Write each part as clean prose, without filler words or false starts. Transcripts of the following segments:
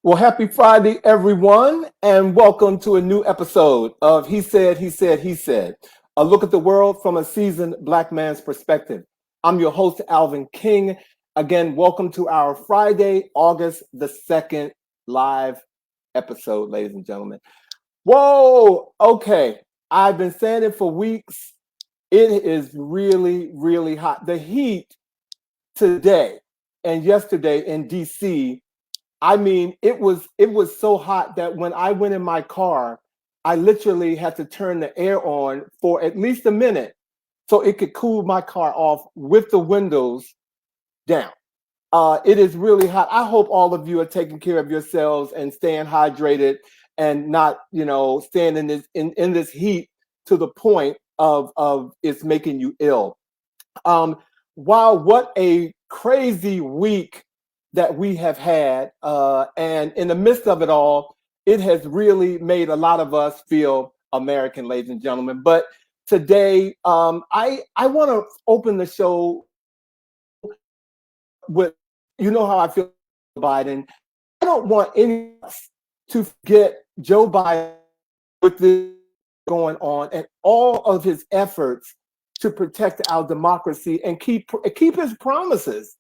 Well, happy Friday, everyone, and welcome to a new episode of He Said, He Said, He Said, a look at the world from a seasoned Black man's perspective. I'm your host, Alvin King. Again, welcome to our Friday, August the 2nd live episode, ladies and gentlemen. Whoa, okay. I've been saying it for weeks. It is really, really hot. The heat today and yesterday in DC, I mean, it was so hot that when I went in my car, I literally had to turn the air on for at least a minute so it could cool my car off with the windows down. It is really hot. I hope all of you are taking care of yourselves and staying hydrated and not, staying in this heat to the point of it's making you ill. Um, wow, what a crazy week that we have had. And in the midst of it all, it has really made a lot of us feel American, ladies and gentlemen. But today, I want to open the show with, you know how I feel about Biden. I don't want any of us to forget Joe Biden with this going on and all of his efforts to protect our democracy and keep his promises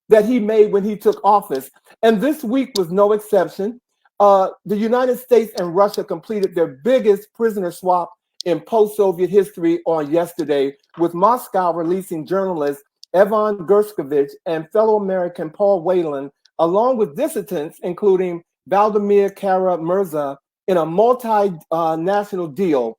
that he made when he took office. And this week was no exception. The United States and Russia completed their biggest prisoner swap in post-Soviet history on yesterday, with Moscow releasing journalist Evan Gershkovich and fellow American Paul Whelan, along with dissidents including Vladimir Kara-Murza, in a multinational deal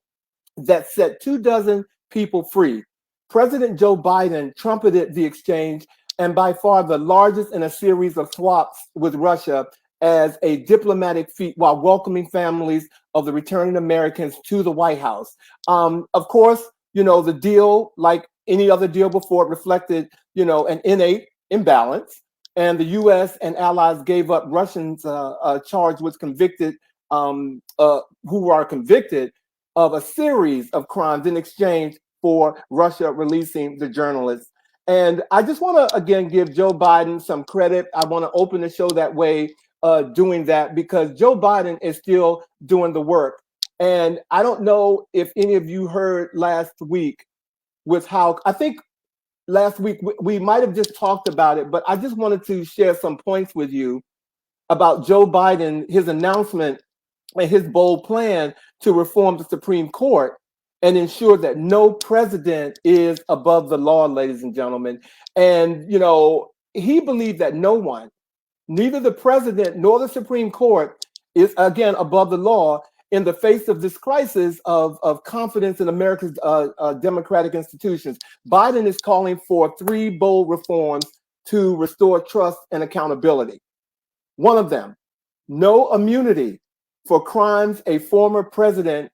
that set 24 people free. President Joe Biden trumpeted the exchange, and by far the largest in a series of swaps with Russia, as a diplomatic feat while welcoming families of the returning Americans to the White House. Of course, the deal, like any other deal before, it reflected, an innate imbalance. And the U.S. and allies gave up Russians charged with who are convicted of a series of crimes in exchange for Russia releasing the journalists. And I just want to, again, give Joe Biden some credit. I want to open the show that way, doing that, because Joe Biden is still doing the work. And I don't know if any of you heard last week with how, I think last week we might have just talked about it, but I just wanted to share some points with you about Joe Biden, his announcement and his bold plan to reform the Supreme Court and ensure that no president is above the law, ladies and gentlemen. And, he believed that no one, neither the president nor the Supreme Court, is, again, above the law in the face of this crisis of confidence in America's democratic institutions. Biden is calling for 3 bold reforms to restore trust and accountability. One of them, no immunity for crimes a former president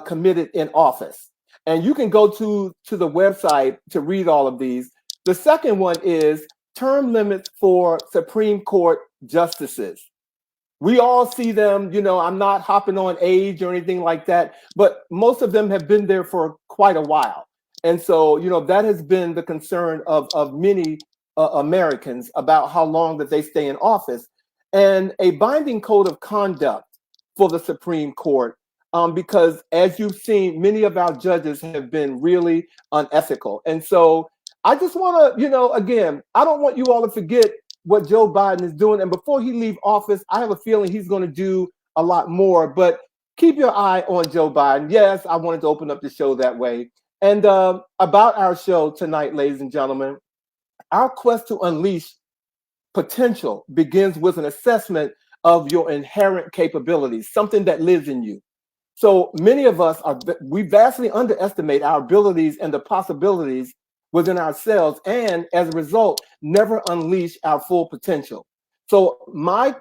committed in office. And you can go to the website to read all of these. The second one is term limits for Supreme Court justices. We all see them, I'm not hopping on age or anything like that, but most of them have been there for quite a while. And so, that has been the concern of many Americans about how long that they stay in office. And a binding code of conduct for the Supreme Court, because as you've seen, many of our judges have been really unethical. And so I just want to, again, I don't want you all to forget what Joe Biden is doing. And before he leaves office, I have a feeling he's going to do a lot more. But keep your eye on Joe Biden. Yes, I wanted to open up the show that way. And about our show tonight, ladies and gentlemen, our quest to unleash potential begins with an assessment of your inherent capabilities, something that lives in you. So many of us we vastly underestimate our abilities and the possibilities within ourselves, and as a result, never unleash our full potential. So my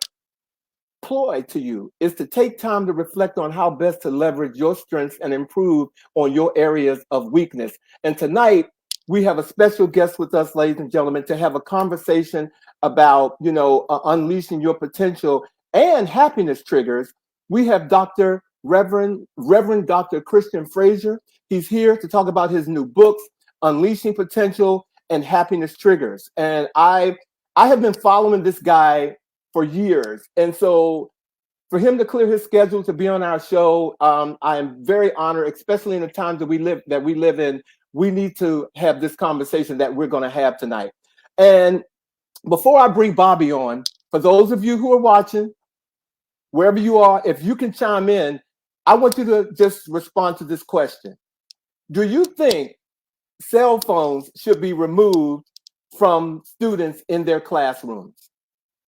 ploy to you is to take time to reflect on how best to leverage your strengths and improve on your areas of weakness. And tonight, we have a special guest with us, ladies and gentlemen, to have a conversation about, unleashing your potential and happiness triggers. We have Reverend Dr. Christian Frazier. He's here to talk about his new books, Unleashing Potential and Happiness Triggers. And I have been following this guy for years. And so for him to clear his schedule to be on our show, I am very honored, especially in the times that we live in. We need to have this conversation that we're going to have tonight. And before I bring Bobby on, for those of you who are watching, wherever you are, if you can chime in, I want you to just respond to this question. Do you think cell phones should be removed from students in their classrooms?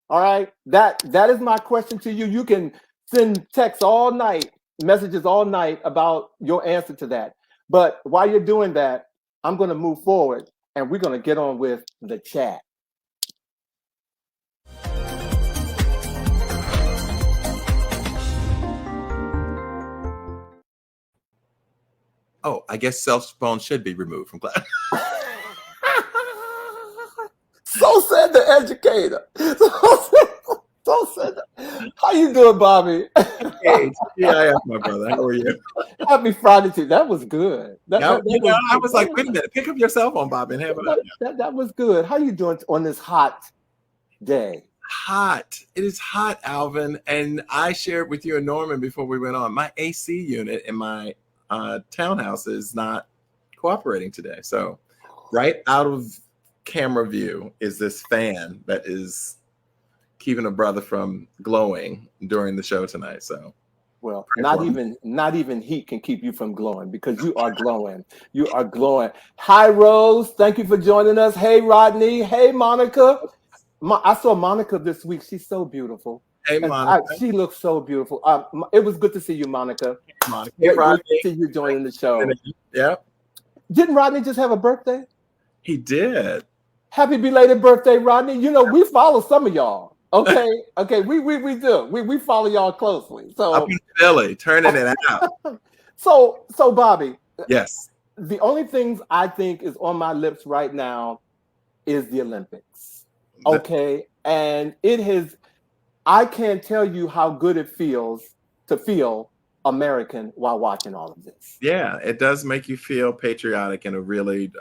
All right, that is my question to you. You can send texts all night, messages all night about your answer to that. But while you're doing that, I'm going to move forward and we're going to get on with the chat. Oh, I guess cell phones should be removed from class. So said the educator. So said that. How you doing, Bobby? Hey, yeah, my brother. How are you? Happy Friday to you. That was good. I was like, wait a minute, pick up your cell phone, Bobby, and have it. That was good. How you doing on this hot day? Hot. It is hot, Alvin. And I shared with you and Norman before we went on. My AC unit in my townhouse is not cooperating today. So right out of camera view is this fan that is keeping a brother from glowing during the show tonight. So well, not even heat can keep you from glowing because you are glowing. You are glowing. Hi, Rose. Thank you for joining us. Hey, Rodney. Hey, Monica. I saw Monica this week. She's so beautiful. Hey, Monica. She looks so beautiful. It was good to see you, Monica. Monica. Hey, Rodney. Good to see you joining the show. Yeah. Didn't Rodney just have a birthday? He did. Happy belated birthday, Rodney. You know, we follow some of y'all. Okay. We do. We follow y'all closely. So up in Philly, turning it out. So Bobby. Yes. The only things I think is on my lips right now is the Olympics. Okay. And I can't tell you how good it feels to feel American while watching all of this. Yeah, it does make you feel patriotic in a really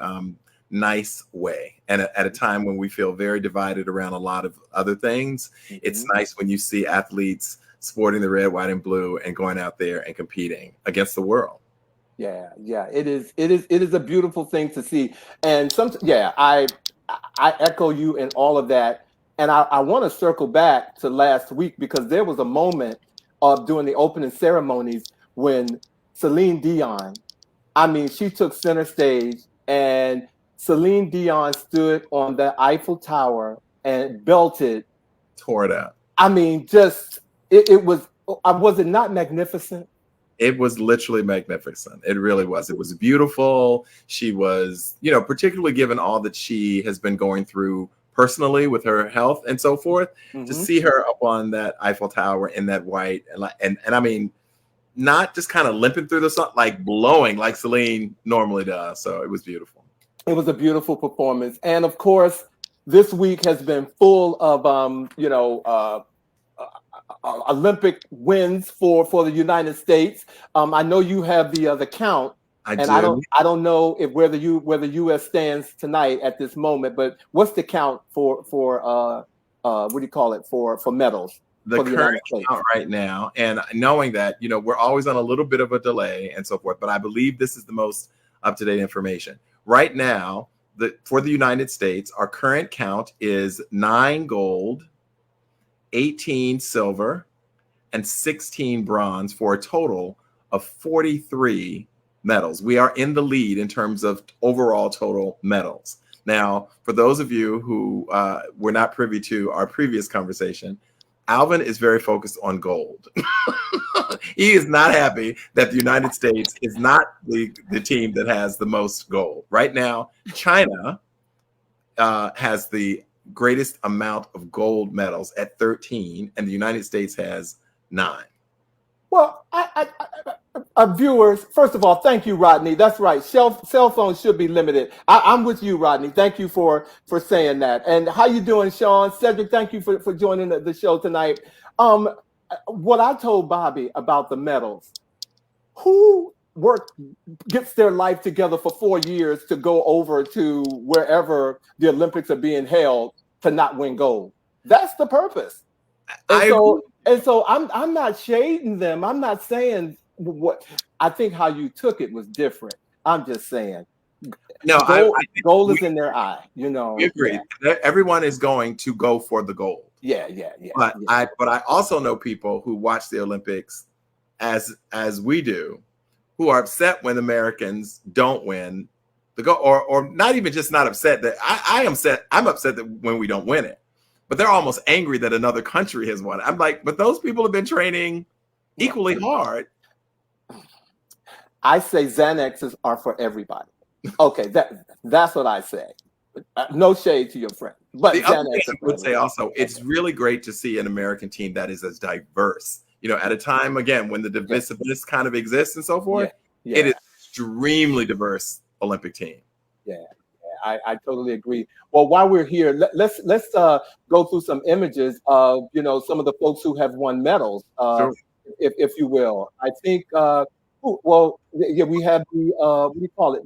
nice way. And at a time when we feel very divided around a lot of other things, it's nice when you see athletes sporting the red, white, and blue and going out there and competing against the world. Yeah, it is a beautiful thing to see. And I echo you in all of that. And I want to circle back to last week because there was a moment during the opening ceremonies when Celine Dion, she took center stage and Celine Dion stood on the Eiffel Tower and belted. Tore it out. It was it not magnificent? It was literally magnificent. It really was. It was beautiful. She was, particularly given all that she has been going through personally with her health and so forth, to see her up on that Eiffel Tower in that white and not just kind of limping through the sun, like blowing like Celine normally does. So it was beautiful. It was a beautiful performance. And of course, this week has been full of, Olympic wins for the United States. I know you have the count. I don't know where the U.S. stands tonight at this moment, but what's the count for what do you call it for medals? The current count right now, and knowing that we're always on a little bit of a delay and so forth, but I believe this is the most up-to-date information right now. For the United States, our current count is 9 gold, 18 silver, and 16 bronze for a total of 43 medals. We are in the lead in terms of overall total medals. Now, for those of you who were not privy to our previous conversation, Alvin is very focused on gold. He is not happy that the United States is not the team that has the most gold. Right now, China has the greatest amount of gold medals at 13, and the United States has 9. Well, viewers, first of all, thank you, Rodney. That's right. Cell phones should be limited. I'm with you, Rodney. Thank you for saying that. And how you doing, Sean? Cedric, thank you for joining the show tonight. What I told Bobby about the medals, who gets their life together for 4 years to go over to wherever the Olympics are being held to not win gold? That's the purpose. And I agree. so I'm not shading them. I'm not saying what I think how you took it was different. I'm just saying No, I think gold is in their eye, you we know. Yeah. agree. Everyone is going to go for the gold. Yeah. But I also know people who watch the Olympics as we do, who are upset when Americans don't win the gold, or not even just not upset that I am upset. I'm upset that when we don't win it, but they're almost angry that another country has won. I'm like, but those people have been training equally hard. I say Xanaxes are for everybody. Okay, that's what I say. No shade to your friend, but The other thing Xanax I are for would say everybody. also, it's really great to see an American team that is as diverse. You know, at a time again when the Yeah, divisiveness kind of exists and so yeah, forth, it yeah, is extremely diverse Olympic team. yeah. I totally agree. Well, while we're here, let's go through some images of some of the folks who have won medals, Sure. if you will. I think well, yeah, we have the what do you call it,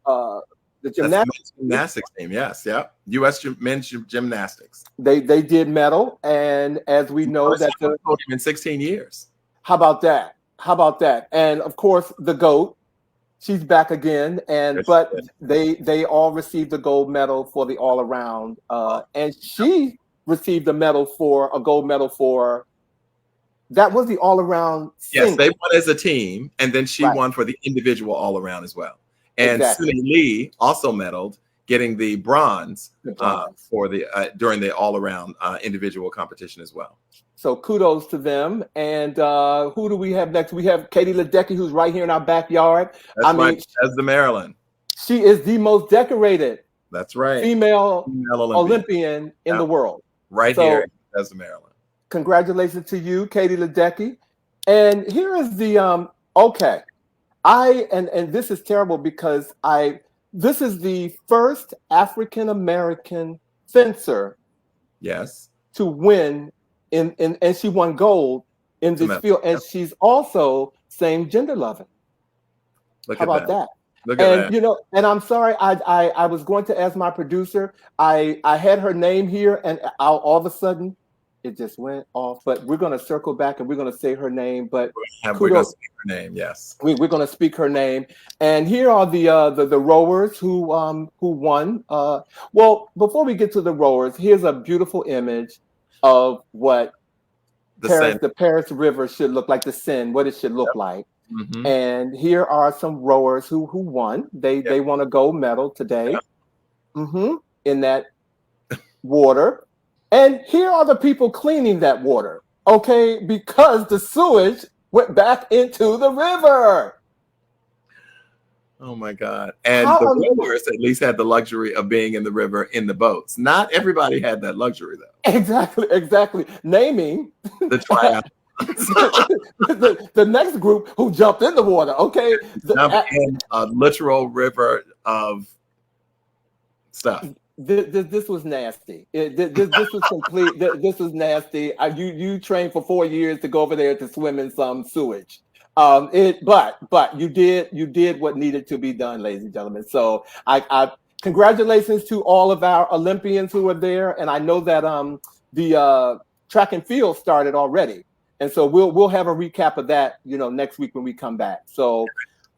uh, the That's the gymnastics. men's gymnastics team. Yes, yeah. U.S. Men's gymnastics. They did medal, and as we know First that time on the podium in 16 years. how about that? How about that? And of course, the GOAT, she's back again. And Yes, but they all received a gold medal for the all around, and she received a gold medal for that was the all around yes, they single. won as a team, and then she Right, won for the individual all around as well. And exactly, Suni Lee also medaled, getting the bronze the bronze. for the during the all around individual competition as well. So kudos to them. And who do we have next? We have Katie Ledecky, who's right here in our backyard. I That's right. mean, As the Maryland. she is the most decorated That's right. female Female Olympian. Olympian in Yeah. the world. Right So here as the Maryland. congratulations to you, Katie Ledecky. And here is the okay. And this is terrible because this is the first African American fencer Yes. to win in and she won gold in this field, and she's also same gender loving. Look How at about that. that? Look at that. And and I'm sorry, I was going to ask my producer. I had her name here, and all of a sudden it just went off. But we're going to circle back and we're going to say her name. But We're going to speak her name. Yes. we're going to speak her name. And here are the rowers who won. Well, before we get to the rowers, here's a beautiful image of what the Paris River should look like, the Seine, what it should look like. Mm-hmm. And here are some rowers who won. They won a gold medal today in that water. And here are the people cleaning that water, okay? Because the sewage went back into the river. Oh my God. And the rowers at least had the luxury of being in the river in the boats. Not everybody had that luxury though. Exactly. Naming the triathlon. the next group who jumped in the water, okay? In a literal river of stuff. This was nasty. This was complete. This was nasty. You trained for 4 years to go over there to swim in some sewage. But you did what needed to be done, ladies and gentlemen. So I congratulations to all of our Olympians who were there, and I know that the track and field started already, and so we'll have a recap of that next week when we come back. So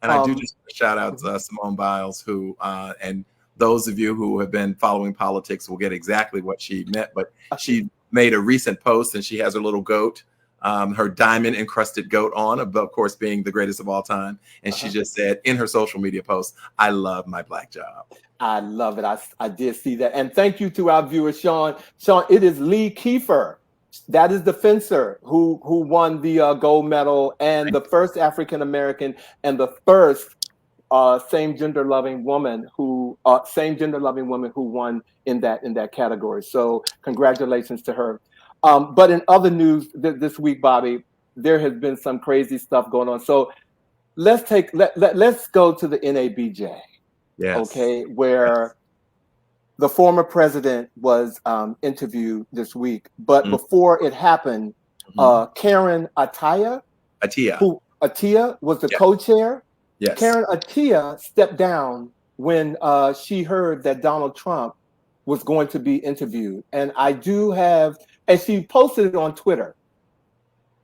and I do just shout out Simone Biles, who and those of you who have been following politics will get exactly what she meant, but she made a recent post and she has her little goat, her diamond encrusted goat on, of course, being the greatest of all time. And she just said in her social media post, "I love my black job." I love it. I did see that. And thank you to our viewer, Sean. Sean, it is Lee Kiefer. That is the fencer who won the gold medal, and the first African American and the first same gender loving woman who won in that category. So congratulations to her. But in other news this week, Bobby, there has been some crazy stuff going on. So let's go to the NABJ. Yes. Okay, where the former president was interviewed this week. But before it happened, Karen Attiah was the co-chair. Yes. Karen Attiah stepped down when she heard that Donald Trump was going to be interviewed. And I do have And she posted it on Twitter,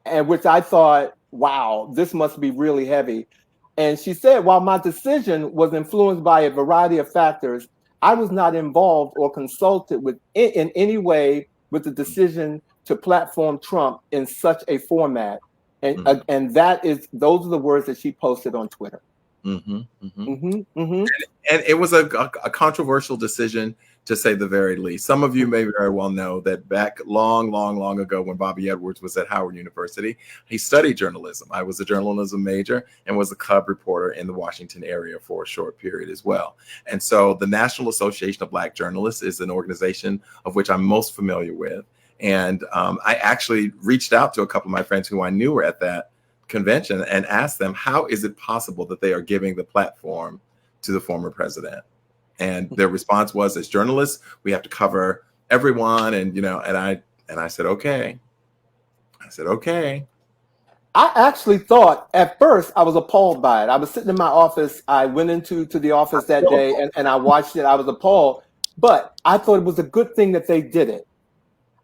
and which I thought, wow, this must be really heavy. And she said, while my decision was influenced by a variety of factors, I was not involved or consulted with in any way with the decision to platform Trump in such a format. And that is those are the words that she posted on Twitter. Mm-hmm, mm-hmm. Mm-hmm. And it was a controversial decision, to say the very least. Some of you may very well know that back long ago, when Bobby Edwards was at Howard University, he studied journalism. I was a journalism major and was a cub reporter in the Washington area for a short period as well. And so the National Association of Black Journalists is an organization of which I'm most familiar with. And I actually reached out to a couple of my friends who I knew were at that convention and asked them, how is it possible that they are giving the platform to the former president? And their response was, as journalists, we have to cover everyone. And, and I said, okay. I actually thought at first I was appalled by it. I was sitting in my office. I went into the office that day and I watched it. I was appalled, but I thought it was a good thing that they did it.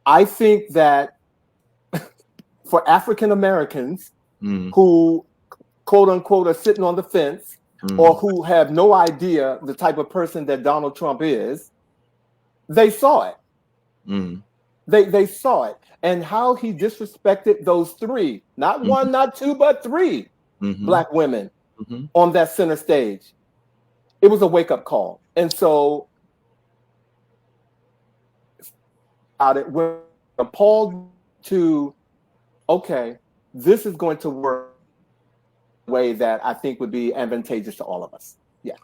I think that for African Americans who, quote unquote, are sitting on the fence or who have no idea the type of person that Donald Trump is, they saw it. They saw it. And how he disrespected those three, not one, not two, but three Black women on that center stage. It was a wake-up call. And so we're appalled to, okay, this is going to work in a way that I think would be advantageous to all of us. Yeah.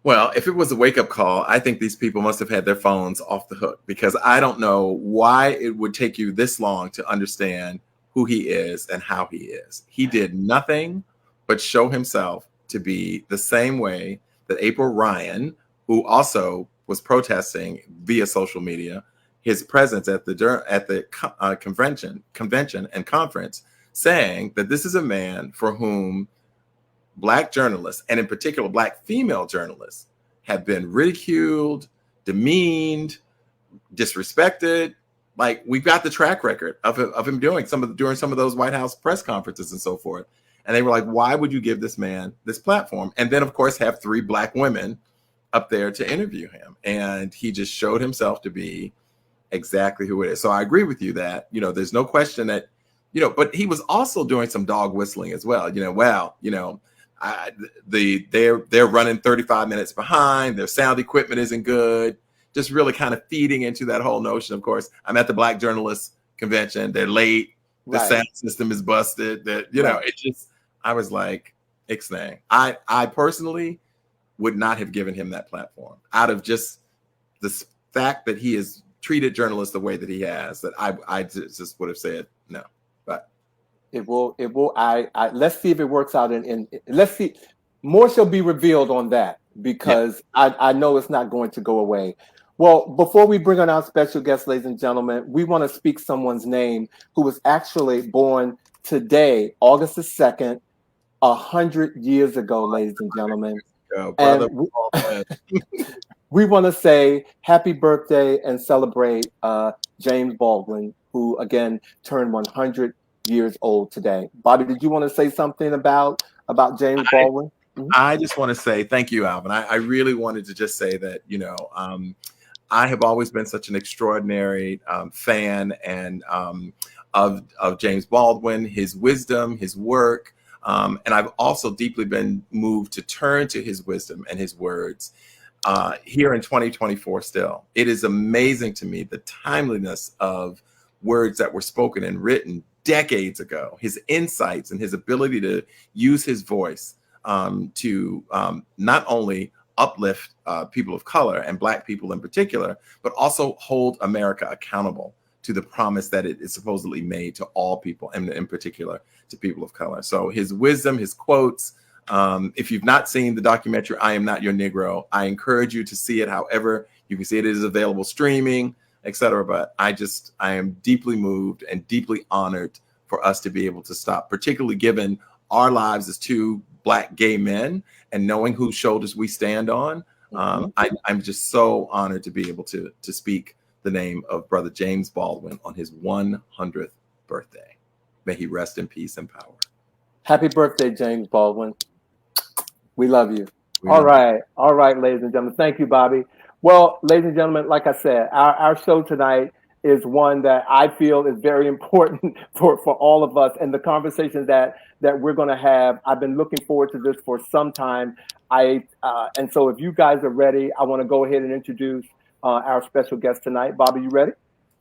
Well, if it was a wake-up call, I think these people must have had their phones off the hook, because I don't know why it would take you this long to understand who he is and how he is. He did nothing but show himself to be the same way that April Ryan, who also was protesting via social media, his presence at the convention and conference, saying that this is a man for whom Black journalists, and in particular Black female journalists, have been ridiculed, demeaned, disrespected. Like, we've got the track record of him during some of those White House press conferences and so forth. And they were like, why would you give this man this platform? And then, of course, have three Black women up there to interview him. And he just showed himself to be exactly who it is. So I agree with you that, there's no question that, but he was also doing some dog whistling as well. They're running 35 minutes behind. Their sound equipment isn't good. Just really kind of feeding into that whole notion. Of course, I'm at the Black Journalists Convention. They're late. The sound system is busted. That it just. I was like, ixnay. I personally would not have given him that platform out of just the fact that he has treated journalists the way that he has. That I just would have said no. But It will. Let's see if it works out. Let's see. More shall be revealed on that, because I know it's not going to go away. Well, before we bring on our special guest, ladies and gentlemen, we want to speak someone's name who was actually born today, August the 2nd, 100 years ago, ladies and gentlemen. Brother, we want to say happy birthday and celebrate James Baldwin, who again turned 100 years old today. Bobby, did you want to say something about James Baldwin? I just want to say thank you, Alvin. I really wanted to just say that, I have always been such an extraordinary fan and of James Baldwin, his wisdom, his work. And I've also deeply been moved to turn to his wisdom and his words here in 2024 still. It is amazing to me the timeliness of words that were spoken and written decades ago, his insights and his ability to use his voice to not only uplift people of color and Black people in particular, but also hold America accountable to the promise that it is supposedly made to all people, and in particular to people of color. So his wisdom, his quotes, if you've not seen the documentary, I Am Not Your Negro, I encourage you to see it. However, you can see it is available streaming, etc. But I am deeply moved and deeply honored for us to be able to stop, particularly given our lives as two Black gay men and knowing whose shoulders we stand on. I'm just so honored to be able to speak the name of Brother James Baldwin on his 100th birthday. May he rest in peace and power. Happy birthday, James Baldwin. We love you. All right, ladies and gentlemen. Thank you, Bobby. Well, ladies and gentlemen, like I said, our show tonight is one that I feel is very important for all of us, and the conversation that we're going to have. I've been looking forward to this for some time. And so if you guys are ready, I want to go ahead and introduce our special guest tonight. Bobby, you ready?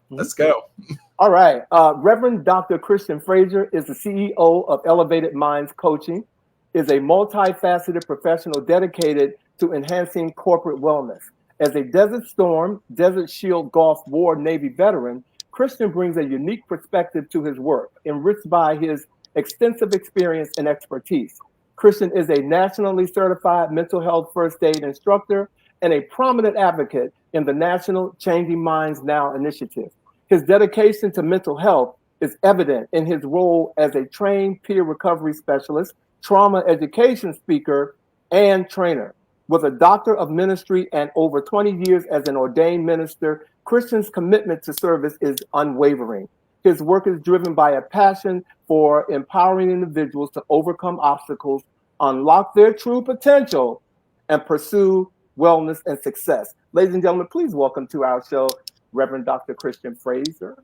Let's go. All right. Reverend Dr. Christian Frazier is the CEO of Elevated Minds Coaching, is a multifaceted professional dedicated to enhancing corporate wellness. As a Desert Storm, Desert Shield Gulf War Navy veteran, Christian brings a unique perspective to his work, enriched by his extensive experience and expertise. Christian is a nationally certified mental health first aid instructor and a prominent advocate in the National Changing Minds Now initiative. His dedication to mental health is evident in his role as a trained peer recovery specialist, trauma education speaker, and trainer. With a doctor of ministry and over 20 years as an ordained minister, Christian's commitment to service is unwavering. His work is driven by a passion for empowering individuals to overcome obstacles, unlock their true potential, and pursue wellness and success. Ladies and gentlemen, please welcome to our show, Reverend Dr. Christian Frazier.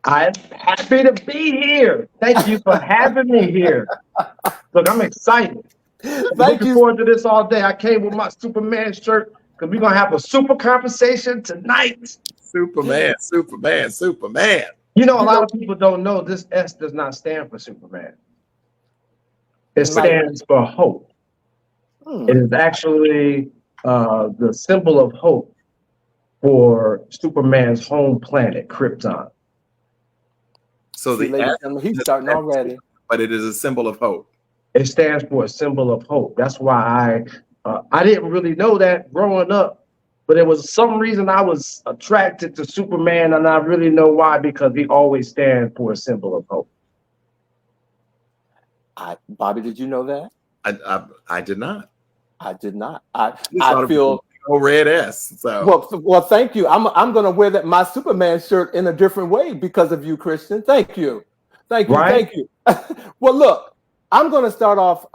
I'm happy to be here. Thank you for having me here. Look, I'm excited. Looking forward to this all day. I came with my Superman shirt because we're going to have a super conversation tonight. Superman. You know, a lot of people don't know this S does not stand for Superman. It stands for hope. It is actually the symbol of hope for Superman's home planet, Krypton. So he's starting already. But it is a symbol of hope. It stands for a symbol of hope. That's why I didn't really know that growing up, but it was some reason I was attracted to Superman, and I really know why, because he always stands for a symbol of hope. Bobby, did you know that? I did not. I did not. I feel red S. So well, thank you. I'm going to wear my Superman shirt in a different way because of you, Christian. Thank you. Thank you. Well, look. I'm going to start off.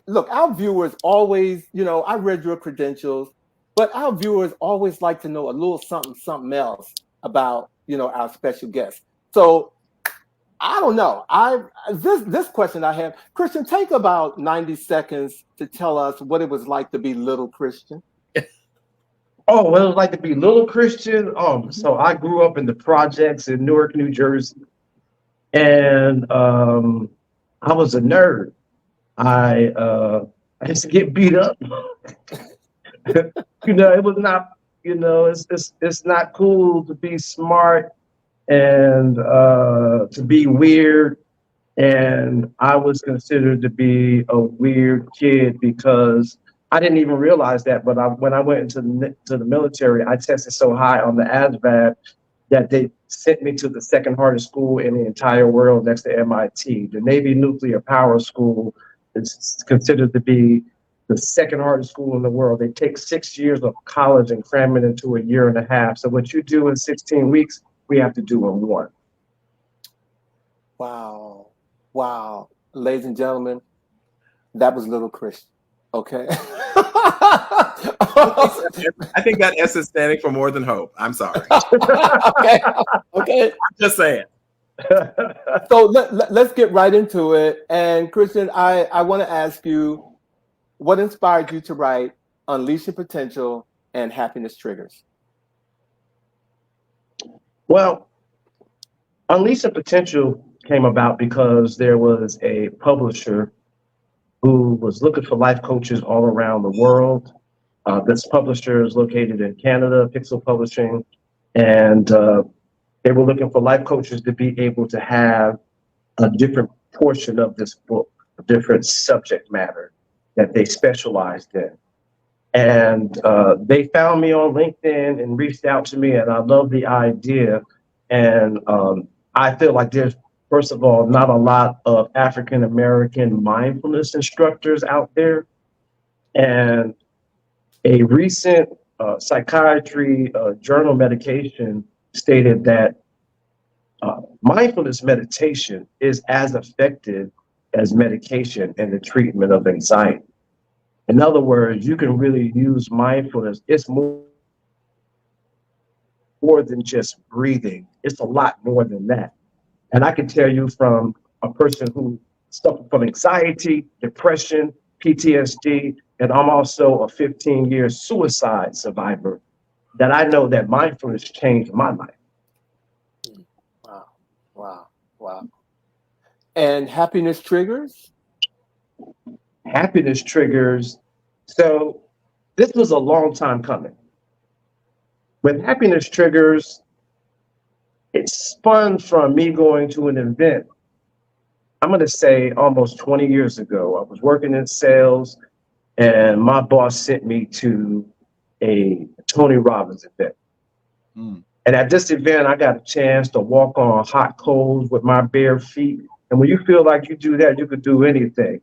Look, our viewers always, I read your credentials, but our viewers always like to know a little something else about, our special guest. So I don't know. This question I have, Christian, take about 90 seconds to tell us what it was like to be little Christian. Oh, what it was like to be little Christian. So I grew up in the projects in Newark, New Jersey, and I was a nerd. I used to get beat up. It was not, it's not cool to be smart and to be weird. And I was considered to be a weird kid because I didn't even realize that. But when I went into the military, I tested so high on the ASVAB that they sent me to the second hardest school in the entire world next to MIT. The Navy Nuclear Power School is considered to be the second hardest school in the world. They take 6 years of college and cram it into a year and a half. So what you do in 16 weeks, we have to do in 1. Wow. Ladies and gentlemen, that was little Christian. Okay. I think that S is standing for more than hope. I'm sorry. Okay. I'm just saying. So let's get right into it. And Christian, I want to ask you, what inspired you to write Unleashing Potential and Happiness Triggers? Well, Unleashing Potential came about because there was a publisher who was looking for life coaches all around the world. This publisher is located in Canada, Pixel Publishing, and they were looking for life coaches to be able to have a different portion of this book, a different subject matter that they specialized in. And they found me on LinkedIn and reached out to me, and I love the idea. And I feel like there's, first of all, not a lot of African-American mindfulness instructors out there. And a recent psychiatry journal medication stated that mindfulness meditation is as effective as medication in the treatment of anxiety. In other words, you can really use mindfulness. It's more than just breathing. It's a lot more than that. And I can tell you from a person who suffered from anxiety, depression, PTSD, and I'm also a 15-year suicide survivor, that I know that mindfulness changed my life. Wow, wow, wow. And happiness triggers? Happiness triggers. So this was a long time coming. With happiness triggers, it spun from me going to an event. I'm going to say almost 20 years ago. I was working in sales, and my boss sent me to a Tony Robbins event. Mm. And at this event, I got a chance to walk on hot coals with my bare feet. And when you feel like you do that, you could do anything.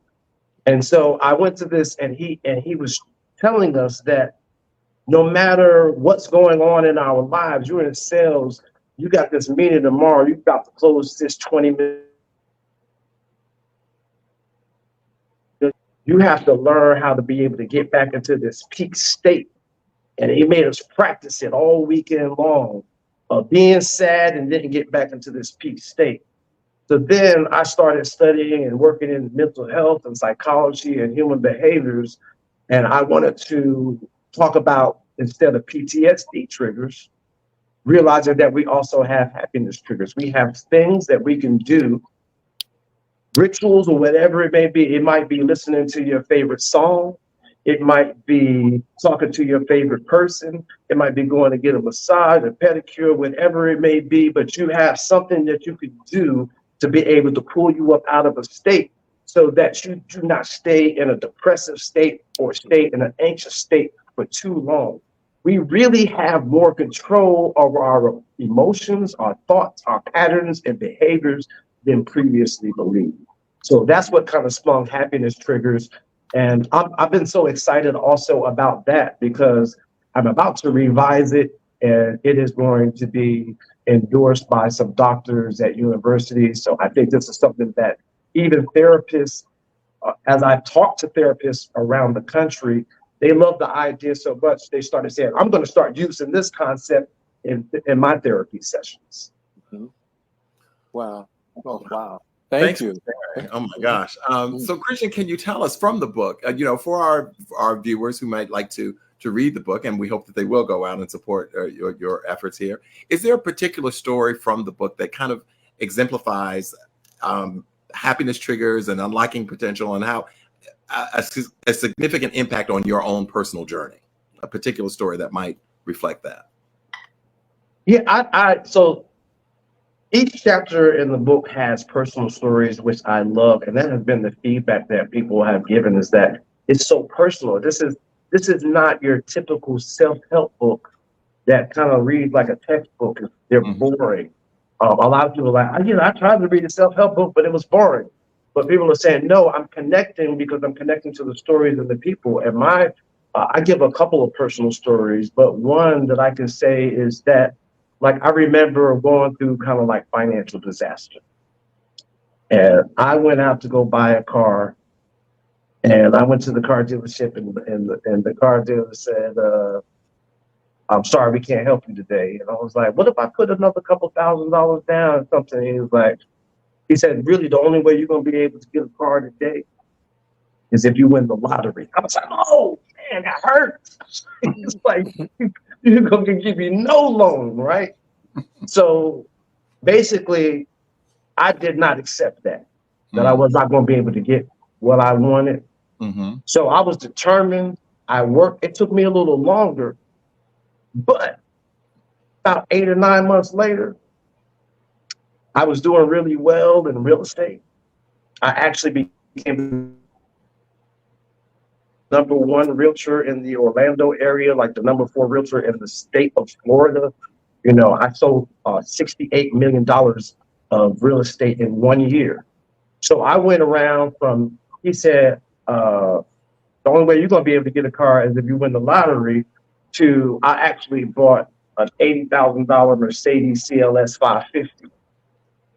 And so I went to this, and he was telling us that no matter what's going on in our lives, you're in sales, you got this meeting tomorrow, you've got to close this 20 minutes. You have to learn how to be able to get back into this peak state. And he made us practice it all weekend long of being sad and then get back into this peak state. So then I started studying and working in mental health and psychology and human behaviors. And I wanted to talk about, instead of PTSD triggers, realizing that we also have happiness triggers. We have things that we can do, rituals or whatever it may be. It might be listening to your favorite song. It might be talking to your favorite person. It might be going to get a massage, a pedicure, whatever it may be. But you have something that you could do to be able to pull you up out of a state so that you do not stay in a depressive state or stay in an anxious state for too long. We really have more control over our emotions, our thoughts, our patterns, and behaviors than previously believed. So that's what kind of spun happiness triggers. And I've been so excited also about that because I'm about to revise it, and it is going to be endorsed by some doctors at universities. So I think this is something that even therapists, as I talk to therapists around the country, they love the idea so much, they started saying, I'm going to start using this concept in my therapy sessions. Mm-hmm. Wow. Oh, wow. Thank you. Oh my gosh. So Christian, can you tell us from the book, for our viewers who might like to read the book, and we hope that they will go out and support your efforts here. Is there a particular story from the book that kind of exemplifies happiness triggers and unlocking potential and how a significant impact on your own personal journey? A particular story that might reflect that? Yeah, so each chapter in the book has personal stories, which I love. And that has been the feedback that people have given, is that it's so personal. This is not your typical self-help book that kind of reads like a textbook. They're boring. A lot of people are like, I tried to read a self-help book, but it was boring. But people are saying, no, I'm connecting because I'm connecting to the stories of the people. And I give a couple of personal stories, but one that I can say is that, like, I remember going through kind of like financial disaster. And I went out to go buy a car. And I went to the car dealership, and the car dealer said, I'm sorry, we can't help you today. And I was like, what if I put another couple $1,000s down or something? And he said, really, the only way you're going to be able to get a car today is if you win the lottery. I was like, oh, man, that hurts. It's like, you're going to give me no loan, right? So basically, I did not accept that I was not going to be able to get what I wanted. Mm-hmm. So I was determined. I worked. It took me a little longer, but about 8 or 9 months later, I was doing really well in real estate. I actually became #1 realtor in the Orlando area, like the #4 realtor in the state of Florida. I sold $68 million of real estate in 1 year. So I went around he said, the only way you're going to be able to get a car is if you win the lottery, to, I actually bought an $80,000 Mercedes CLS 550.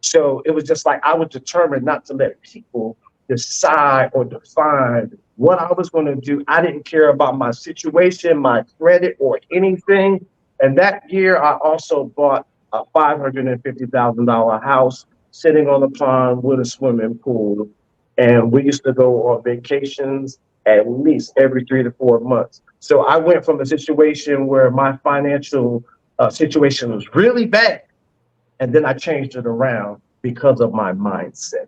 So it was just like I was determined not to let people decide or define what I was going to do. I didn't care about my situation, my credit, or anything. And that year, I also bought a $550,000 house sitting on the pond with a swimming pool. And we used to go on vacations at least every 3 to 4 months. So I went from a situation where my financial situation was really bad, and then I changed it around because of my mindset.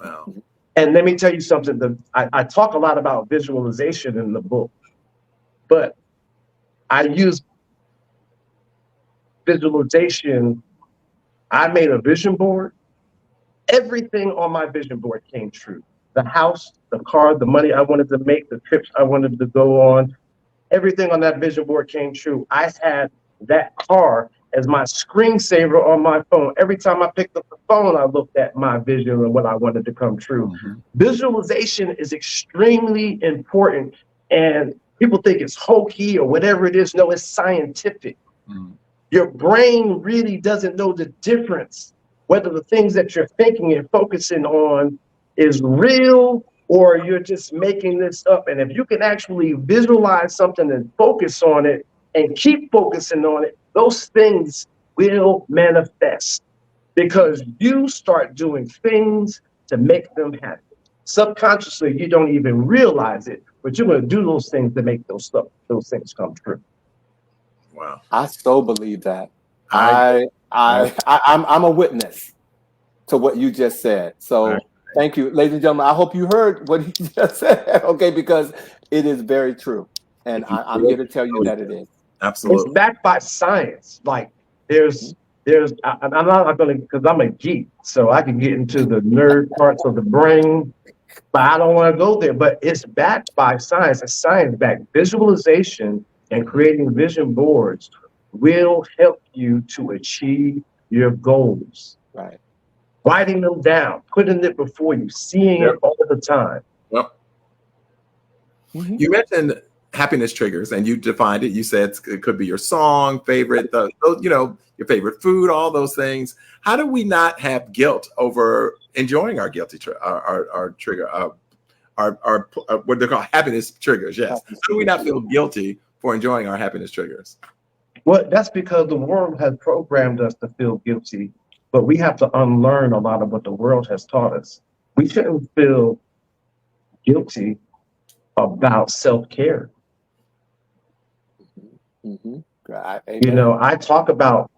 Wow. And let me tell you something, I talk a lot about visualization in the book, but I use visualization. I made a vision board. Everything on my vision board came true. The house, the car, the money I wanted to make, the trips I wanted to go on, everything on that vision board came true. I had that car as my screensaver on my phone. Every time I picked up the phone, I looked at my vision and what I wanted to come true. Mm-hmm. Visualization is extremely important, and people think it's hokey or whatever it is. No, it's scientific. Mm-hmm. Your brain really doesn't know the difference whether the things that you're thinking and focusing on is real or you're just making this up. And if you can actually visualize something and focus on it and keep focusing on it, those things will manifest because you start doing things to make them happen. Subconsciously, you don't even realize it, but you're going to do those things to make those things come true. Wow. I so believe that. I'm a witness to what you just said. So thank you, ladies and gentlemen. I hope you heard what he just said, okay, because it is very true. And I'm here to tell you that it is. Absolutely. It's backed by science. Like I'm not going to, because I'm a geek, so I can get into the nerd parts of the brain, but I don't want to go there. But it's backed by science. It's science-backed. Visualization and creating vision boards will help you to achieve your goals. Right. Writing them down, putting it before you, seeing it all the time. Well, you mentioned happiness triggers, and you defined it. You said it could be your song, favorite, your favorite food, all those things. How do we not have guilt over enjoying our guilty our trigger, our what they're called happiness triggers? Yes. How do we not feel guilty for enjoying our happiness triggers? Well, that's because the world has programmed us to feel guilty, but we have to unlearn a lot of what the world has taught us. We shouldn't feel guilty about self-care. Mm-hmm. I talk about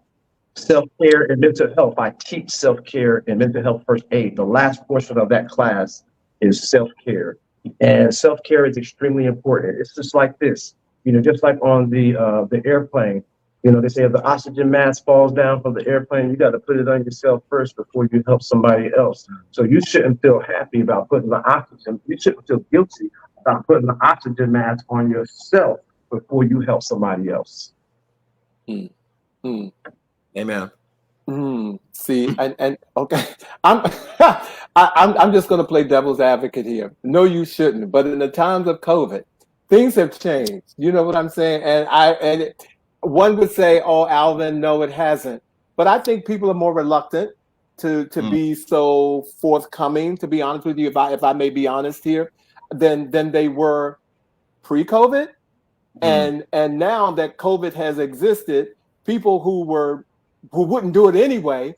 self-care and mental health. I teach self-care and mental health first aid. The last portion of that class is self-care. And self-care is extremely important. It's just like this, just like on the airplane. They say if the oxygen mask falls down from the airplane, you got to put it on yourself first before you help somebody else. So you shouldn't feel happy about putting the oxygen. You shouldn't feel guilty about putting the oxygen mask on yourself before you help somebody else. Amen. See, and okay, I'm just going to play devil's advocate here. No, you shouldn't. But in the times of COVID, things have changed. You know what I'm saying? And one would say, "Oh, Alvin, no, it hasn't." But I think people are more reluctant to be so forthcoming. To be honest with you, if I may be honest here, than they were pre-COVID, and now that COVID has existed, people who wouldn't do it anyway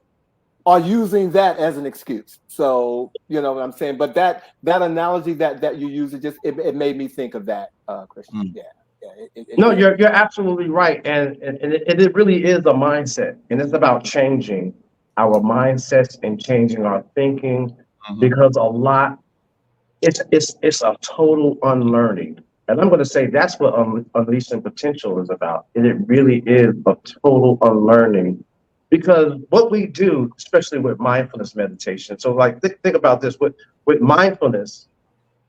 are using that as an excuse. So you know what I'm saying. But that analogy that you use, it made me think of that, Christian. No, you're absolutely right, and it really is a mindset, and it's about changing our mindsets and changing our thinking, because it's a total unlearning. And I'm going to say that's what Unleashing Potential is about. And it really is a total unlearning, because what we do, especially with mindfulness meditation. So like, think about this with mindfulness,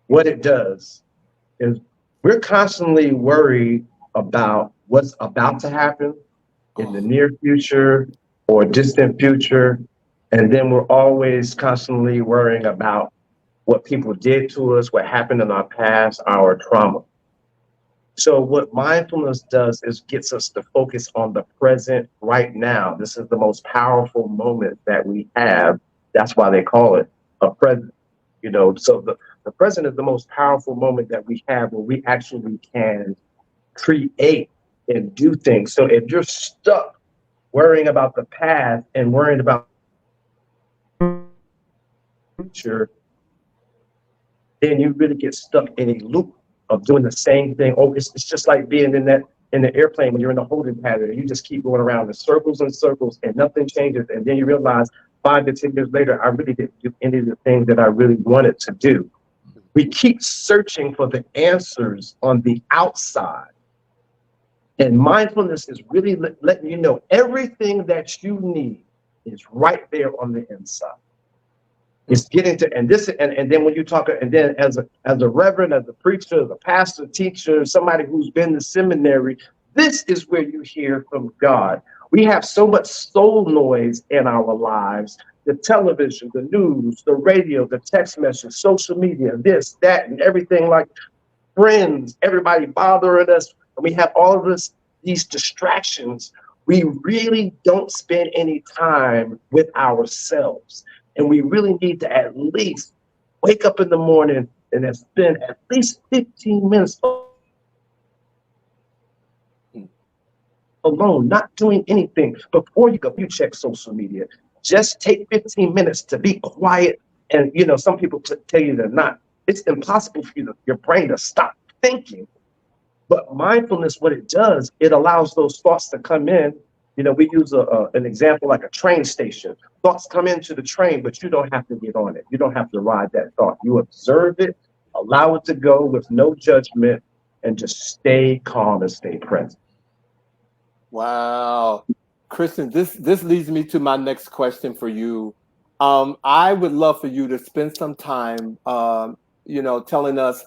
what it does is we're constantly worried about what's about to happen in the near future or distant future. And then we're always constantly worrying about what people did to us, what happened in our past, our trauma. So what mindfulness does is gets us to focus on the present right now. This is the most powerful moment that we have. That's why they call it a present. So the present is the most powerful moment that we have where we actually can create and do things. So if you're stuck worrying about the past and worrying about the future, then you really get stuck in a loop of doing the same thing. Oh, it's just like being in the airplane when you're in the holding pattern. You just keep going around in circles and circles and nothing changes. And then you realize 5 to 10 years later, I really didn't do any of the things that I really wanted to do. We keep searching for the answers on the outside. And mindfulness is really letting you know everything that you need is right there on the inside. It's getting to, and then when you talk, and then as a reverend, as a preacher, as a pastor, teacher, somebody who's been to seminary, this is where you hear from God. We have so much soul noise in our lives: the television, the news, the radio, the text message, social media, this, that, and everything, like friends, everybody bothering us, and we have all of these distractions. We really don't spend any time with ourselves. And we really need to at least wake up in the morning and then spend at least 15 minutes alone, not doing anything. Before you go, you check social media. Just take 15 minutes to be quiet. And, some people tell you they're not. It's impossible for your brain to stop thinking. But mindfulness, what it does, it allows those thoughts to come in. We use an example like a train station. Thoughts come into the train, but you don't have to get on it. You don't have to ride that thought. You observe it, allow it to go with no judgment, and just stay calm and stay present. Wow. Christian, this leads me to my next question for you. I would love for you to spend some time, telling us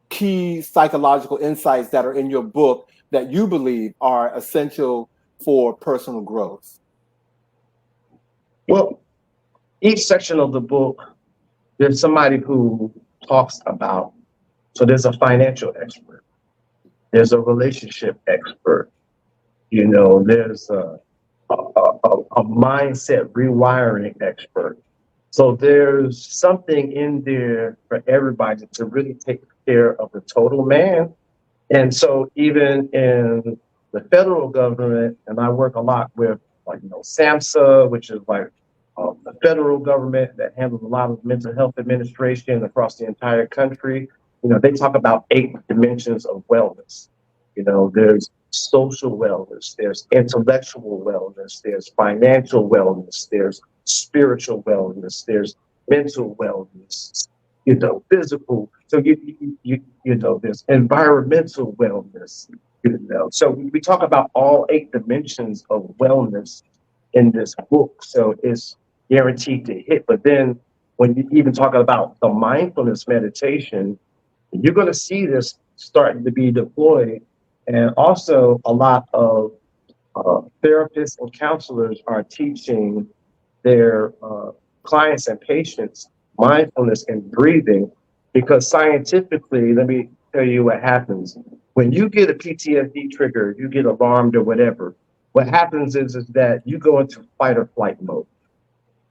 key psychological insights that are in your book that you believe are essential for personal growth. Well, each section of the book, there's somebody who talks about, so there's a financial expert, there's a relationship expert, there's a mindset rewiring expert. So there's something in there for everybody to really take care of the total man. And so even in the federal government, and I work a lot with SAMHSA, which is like the federal government that handles a lot of mental health administration across the entire country. They talk about 8 dimensions of wellness. There's social wellness, there's intellectual wellness, there's financial wellness, there's spiritual wellness, there's mental wellness, physical. So there's environmental wellness. So we talk about all 8 dimensions of wellness in this book. So it's guaranteed to hit. But then when you even talk about the mindfulness meditation, you're going to see this starting to be deployed. And also a lot of therapists and counselors are teaching their clients and patients mindfulness and breathing, because scientifically, let me tell you what happens. When you get a PTSD trigger, you get alarmed or whatever, what happens is that you go into fight or flight mode.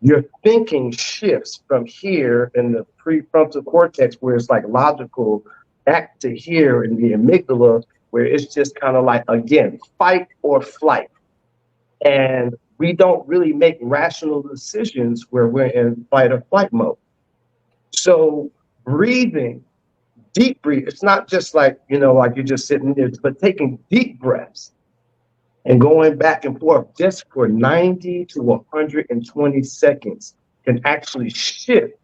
Your thinking shifts from here in the prefrontal cortex, where it's like logical, back to here in the amygdala, where it's just kind of like, again, fight or flight. And we don't really make rational decisions where we're in fight or flight mode. So breathing, deep breathe, it's not just like, like you're just sitting there, but taking deep breaths and going back and forth just for 90 to 120 seconds can actually shift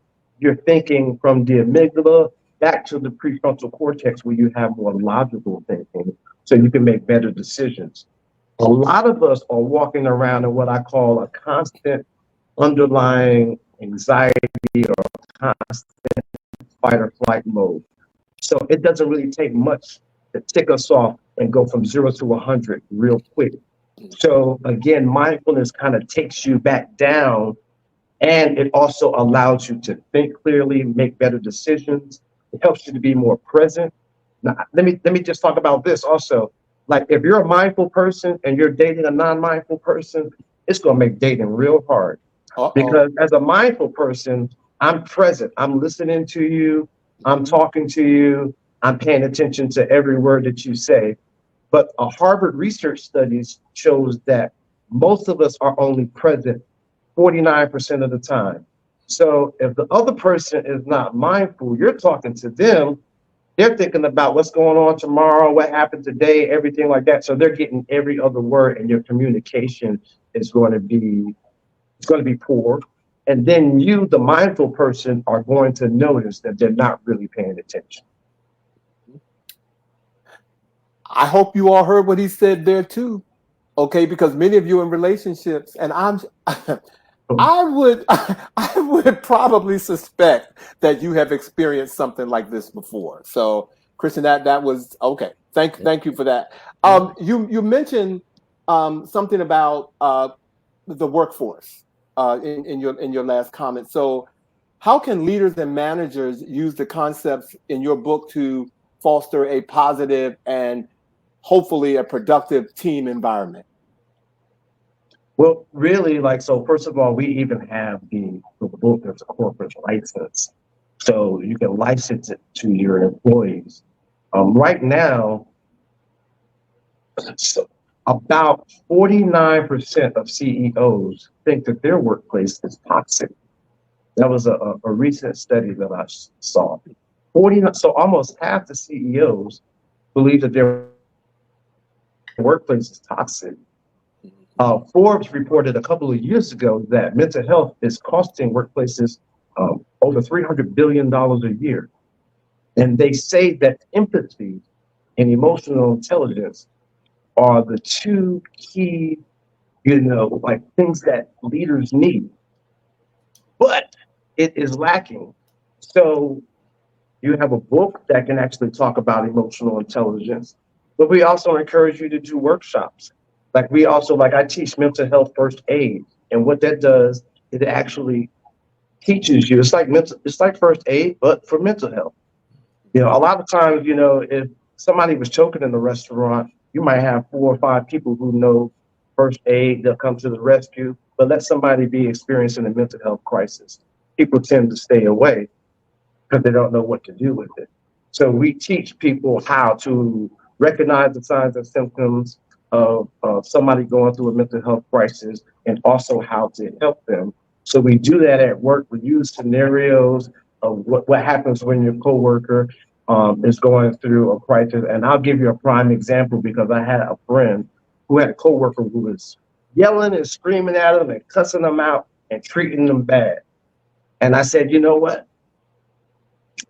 your thinking from the amygdala back to the prefrontal cortex, where you have more logical thinking, so you can make better decisions. A lot of us are walking around in what I call a constant underlying anxiety or constant fight or flight mode. So it doesn't really take much to tick us off and go from 0 to 100 real quick. So again, mindfulness kind of takes you back down, and it also allows you to think clearly, make better decisions. It helps you to be more present. Now, let me just talk about this also. Like if you're a mindful person and you're dating a non-mindful person, it's gonna make dating real hard. Uh-oh. Because as a mindful person, I'm present. I'm listening to you. I'm Mhm. talking to you. I'm paying attention to every word that you say. But a Harvard research studies shows that most of us are only present 49% of the time. So if the other person is not mindful, you're talking to them, they're thinking about what's going on tomorrow, what happened today, everything like that. So they're getting every other word, and your communication is going to be poor. And then you, the mindful person, are going to notice that they're not really paying attention. I hope you all heard what he said there too. Okay, because many of you in relationships, and I'm I would I would probably suspect that you have experienced something like this before. So, Christian, that was okay. Thank you for that. You mentioned something about the workforce in your last comment. So, how can leaders and managers use the concepts in your book to foster a positive and hopefully a productive team environment? Well, really, like, so first of all, we even have the book as a corporate license. So you can license it to your employees. Right now, so about 49% of CEOs think that their workplace is toxic. That was a recent study that I saw. 49, so almost half the CEOs believe that their workplace is toxic. Forbes reported a couple of years ago that mental health is costing workplaces over $300 billion a year. And they say that empathy and emotional intelligence are the two key, like things that leaders need, but it is lacking. So you have a book that can actually talk about emotional intelligence, but we also encourage you to do workshops. Like we also, like I teach mental health first aid. And what that does, it actually teaches you, it's like first aid, but for mental health. A lot of times, if somebody was choking in the restaurant, you might have 4 or 5 people who know first aid, they'll come to the rescue, but let somebody be experiencing a mental health crisis. People tend to stay away because they don't know what to do with it. So we teach people how to recognize the signs and symptoms of somebody going through a mental health crisis and also how to help them. So we do that at work. We use scenarios of what happens when your coworker is going through a crisis. And I'll give you a prime example because I had a friend who had a coworker who was yelling and screaming at him and cussing them out and treating them bad. And I said, you know what?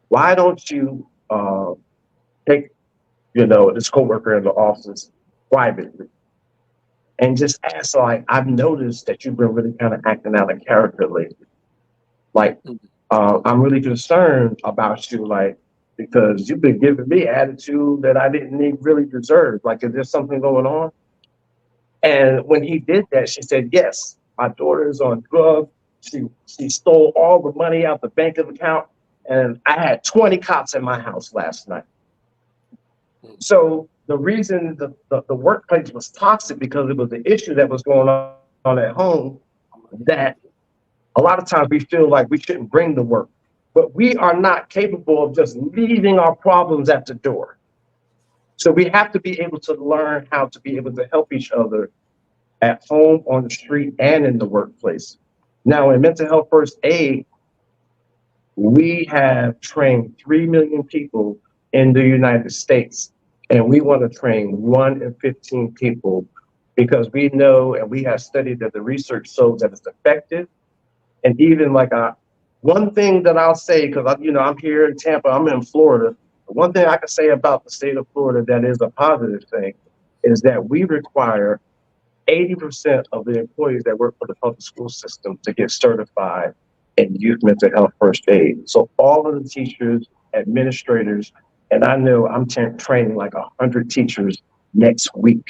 Why don't you take, this coworker in the office privately and just ask, like, I've noticed that you've been really kind of acting out of character lately. Like, I'm really concerned about you, like, because you've been giving me attitude that I didn't even really deserve. Like, is there something going on? And when he did that, she said, yes, my daughter is on drugs. She stole all the money out the bank account. And I had 20 cops in my house last night. So the reason the workplace was toxic because it was the issue that was going on at home, that a lot of times we feel like we shouldn't bring the work, but we are not capable of just leaving our problems at the door. So we have to be able to learn how to be able to help each other at home, on the street, and in the workplace. Now, in mental health first aid, we have trained 3 million people in the United States, and we want to train 1 in 15 people because we know and we have studied that the research shows that it's effective. And even like one thing that I'll say, because I'm here in Tampa, I'm in Florida. One thing I can say about the state of Florida that is a positive thing is that we require 80% of the employees that work for the public school system to get certified in youth mental health first aid. So all of the teachers, administrators, and I know I'm training like 100 teachers next week.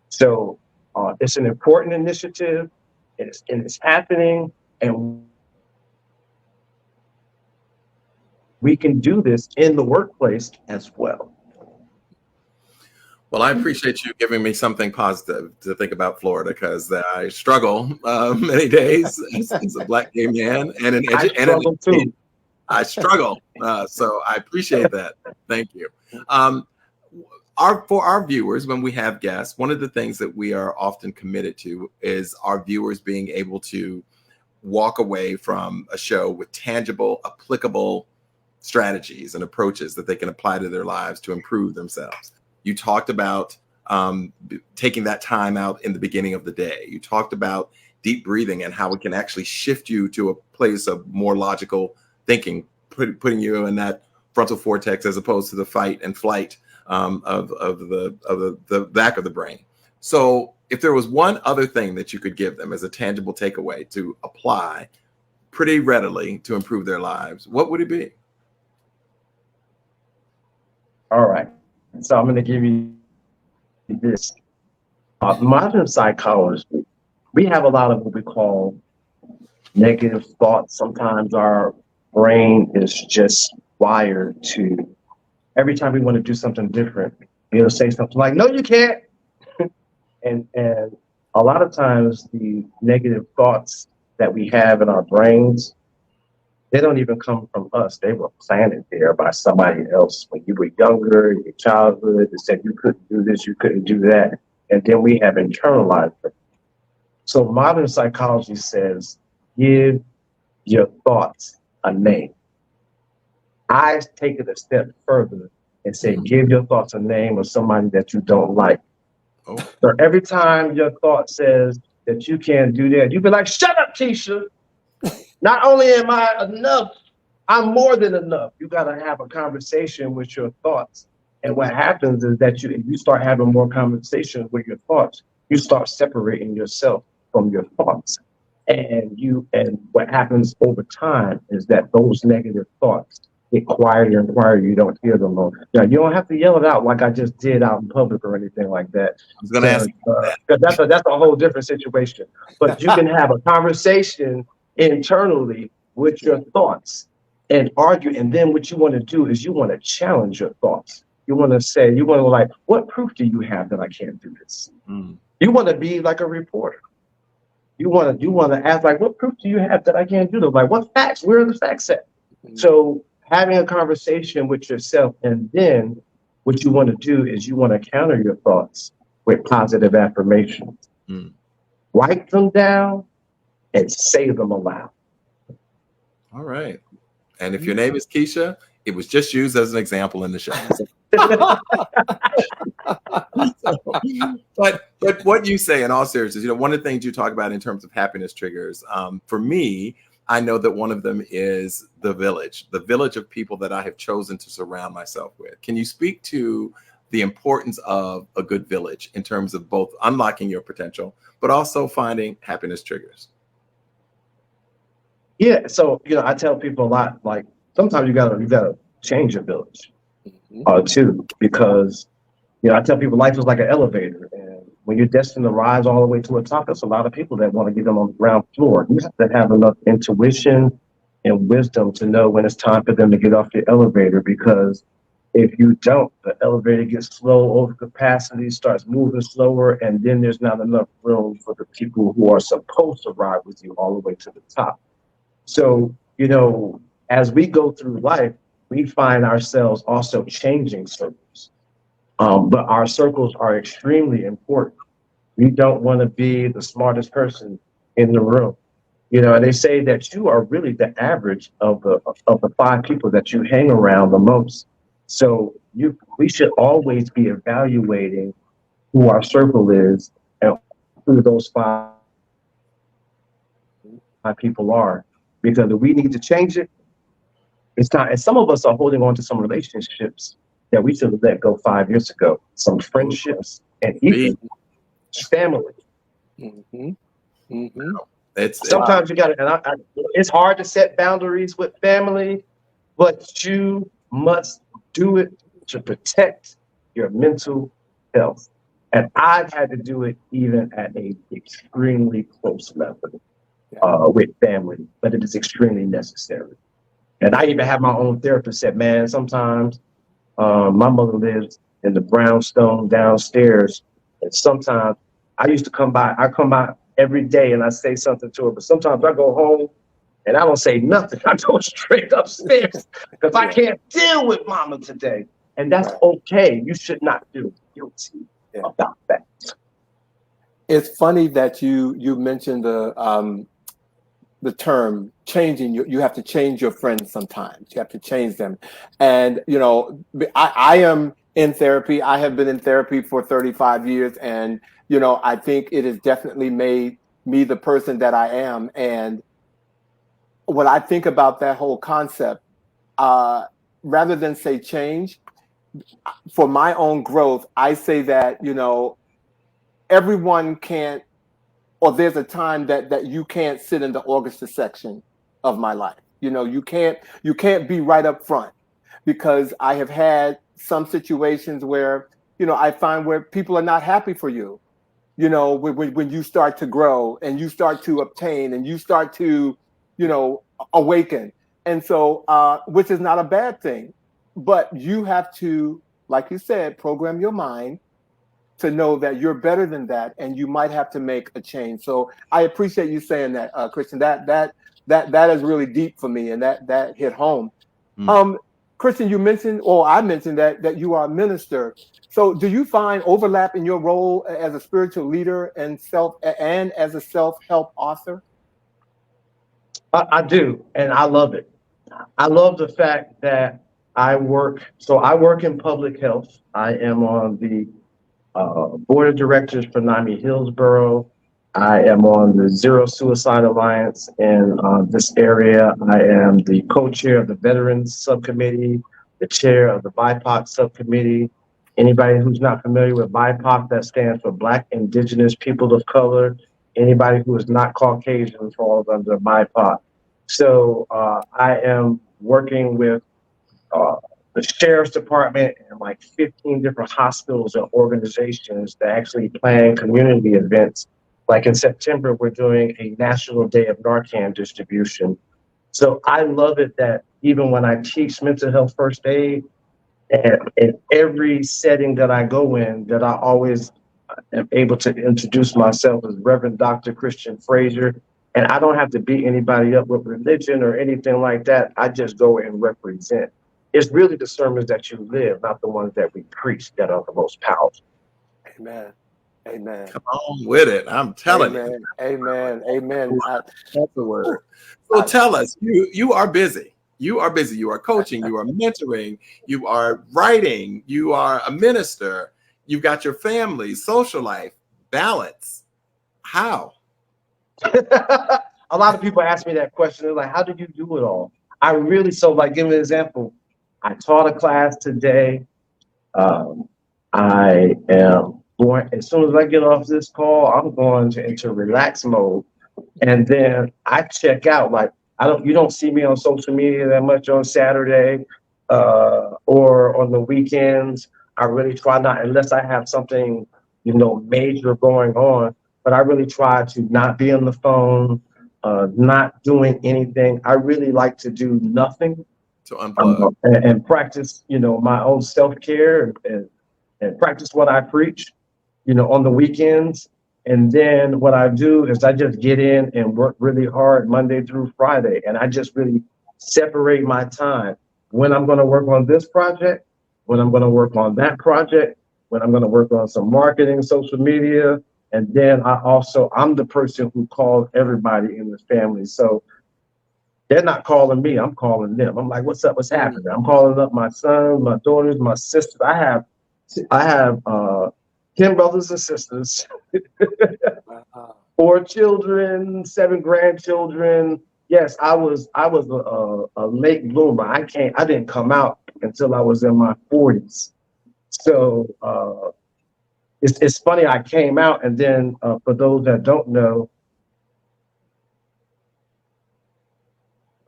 So it's an important initiative, and it's happening, and we can do this in the workplace as well. Well, I appreciate you giving me something positive to think about Florida, because I struggle many days as a Black gay man and I struggle too. I struggle. So I appreciate that. Thank you. Um, for our viewers, when we have guests, one of the things that we are often committed to is our viewers being able to walk away from a show with tangible, applicable strategies and approaches that they can apply to their lives to improve themselves. You talked about taking that time out in the beginning of the day. You talked about deep breathing and how it can actually shift you to a place of more logical thinking, putting you in that frontal cortex as opposed to the fight and flight of the back of the brain. So if there was one other thing that you could give them as a tangible takeaway to apply pretty readily to improve their lives, what would it be? All right. So I'm going to give you this. Modern psychology, we have a lot of what we call negative thoughts. Sometimes our brain is just wired to, every time we want to do something different, it'll say something like, no, you can't. and a lot of times the negative thoughts that we have in our brains, they don't even come from us. They were planted there by somebody else when you were younger, in your childhood. They said you couldn't do this, you couldn't do that. And then we have internalized them. So modern psychology says, give your thoughts a name. I take it a step further and say, give your thoughts a name of somebody that you don't like. Oh. So every time your thought says that you can't do that, you be like, shut up, Keisha. Not only am I enough, I'm more than enough. You got to have a conversation with your thoughts. And what happens is that you start having more conversation with your thoughts. You start separating yourself from your thoughts. And what happens over time is that those negative thoughts get quieter and quieter. You don't hear them more. Now, you don't have to yell it out like I just did out in public or anything like that. I was going to ask you that. That's a whole different situation. But you can have a conversation internally with your thoughts and argue. And then what you want to do is you want to challenge your thoughts. You want to like, what proof do you have that I can't do this? You want to be like a reporter. You want to ask, like, what proof do you have that I can't do this? Like, what facts? Where are the facts at? So having a conversation with yourself, and then what you want to do is you want to counter your thoughts with positive affirmations. Write them down and say them aloud. All right. And if your name is Keisha, it was just used as an example in the show. But what you say in all seriousness, one of the things you talk about in terms of happiness triggers, for me, I know that one of them is the village of people that I have chosen to surround myself with. Can you speak to the importance of a good village in terms of both unlocking your potential, but also finding happiness triggers? Yeah, so I tell people a lot, like sometimes you gotta change your village too, because I tell people life is like an elevator, and when you're destined to rise all the way to the top, there's a lot of people that want to get them on the ground floor. You have to have enough intuition and wisdom to know when it's time for them to get off the elevator, because if you don't, the elevator gets slow, over capacity, starts moving slower, and then there's not enough room for the people who are supposed to ride with you all the way to the top. So, as we go through life, we find ourselves also changing circles. But our circles are extremely important. We don't want to be the smartest person in the room. And they say that you are really the average of the 5 people that you hang around the most. So we should always be evaluating who our circle is and who those 5 people are. Because if we need to change it, it's time. And some of us are holding on to some relationships that we should have let go 5 years ago. Some friendships and even family. Sometimes you got to, it's hard to set boundaries with family, but you must do it to protect your mental health. And I've had to do it even at an extremely close level with family, but it is extremely necessary. And I even have my own therapist said, man, sometimes my mother lives in the brownstone downstairs. And sometimes I used to come by every day and I say something to her, but sometimes I go home and I don't say nothing. I go straight upstairs because I can't deal with mama today. And that's okay. You should not feel guilty about that. It's funny that you mentioned the term changing. You have to change your friends sometimes. You have to change them. And, you know, I am in therapy. I have been in therapy for 35 years. And, you know, I think it has definitely made me the person that I am. And when I think about that whole concept, rather than say change, for my own growth, I say that, you know, everyone can't, or there's a time that you can't sit in the orchestra section of my life. You know, you can't be right up front, because I have had some situations where, you know, I find where people are not happy for you, you know, when you start to grow and you start to obtain and you start to, you know, awaken. And so, which is not a bad thing, but you have to, like you said, program your mind to know that you're better than that, and you might have to make a change. So I appreciate you saying that, Christian. That is really deep for me, and that hit home. Christian, you mentioned, or I mentioned that you are a minister. So do you find overlap in your role as a spiritual leader and as a self-help author? I do, and I love it. I love the fact that I work in public health. I am on the board of directors for NAMI Hillsborough. I am on the Zero Suicide Alliance in this area. I am the co-chair of the Veterans Subcommittee, the chair of the BIPOC Subcommittee. Anybody who's not familiar with BIPOC, that stands for Black, Indigenous, People of Color. Anybody who is not Caucasian falls under BIPOC. So I am working with the sheriff's department and like 15 different hospitals and organizations that actually plan community events. Like in September, we're doing a National Day of Narcan distribution. So I love it that even when I teach mental health first aid, and in every setting that I go in, that I always am able to introduce myself as Reverend Dr. Christian Frazier. And I don't have to beat anybody up with religion or anything like that. I just go and represent. It's really the sermons that you live, not the ones that we preach, that are the most powerful. Amen. Amen. Come on with it. I'm telling you. Amen. Amen. That's the word. So tell us, you are busy. You are busy. You are coaching. You are mentoring. You are writing. You are a minister. You've got your family, social life, balance. How? A lot of people ask me that question. They're like, how do you do it all? Like, give me an example. I taught a class today. I am going, as soon as I get off this call, I'm going into relax mode. And then I check out. Like, you don't see me on social media that much on Saturday or on the weekends. I really try not, unless I have something, major going on, but I really try to not be on the phone, not doing anything. I really like to do nothing. To unplug and practice, my own self-care and practice what I preach, on the weekends. And then what I do is I just get in and work really hard Monday through Friday. And I just really separate my time when I'm going to work on this project, when I'm going to work on that project, when I'm going to work on some marketing, social media. And then I'm the person who calls everybody in the family. So they're not calling me, I'm calling them. I'm like, what's up? What's happening? I'm calling up my sons, my daughters, my sisters. I have 10 brothers and sisters, 4 children, 7 grandchildren. Yes, I was a late bloomer. I didn't come out until I was in my 40s. So it's funny, I came out, and then for those that don't know,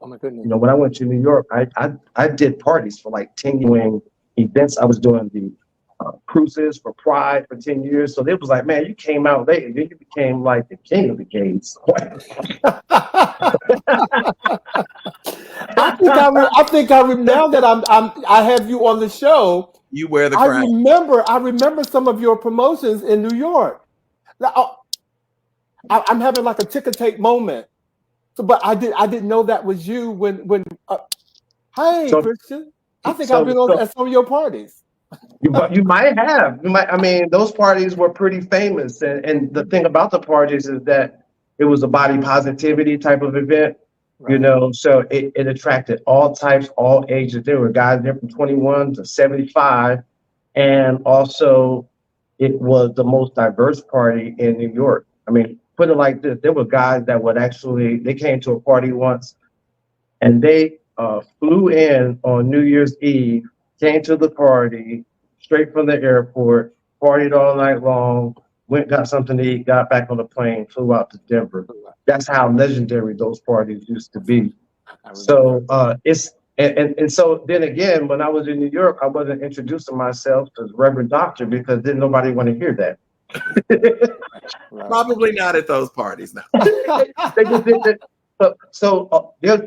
oh my goodness. when I went to New York, I did parties for like 10 years, events. I was doing the cruises for Pride for 10 years. So it was like, man, you came out late and then you became like the king of the gays. I think now that I have you on the show, You wear the I crown. I remember some of your promotions in New York. Now, I'm having like a ticker tape moment. So, but I didn't know that was you hey, So, Christian, I think I've so, been so at some of your parties. you might have. You might. I mean, those parties were pretty famous, and the thing about the parties is that it was a body positivity type of event. You Right. know, so it attracted all types, all ages. There were guys there from 21 to 75, and also it was the most diverse party in New York. I mean, put it like this: there were guys that would actually they came to a party once and they flew in on New Year's Eve, came to the party straight from the airport, partied all night long, went got something to eat, got back on the plane, flew out to Denver. That's how legendary those parties used to be. I remember. So it's and so then again, when I was in New York, I wasn't introducing myself as Reverend Doctor because then nobody want to hear that. Right. Probably not at those parties now. They just did.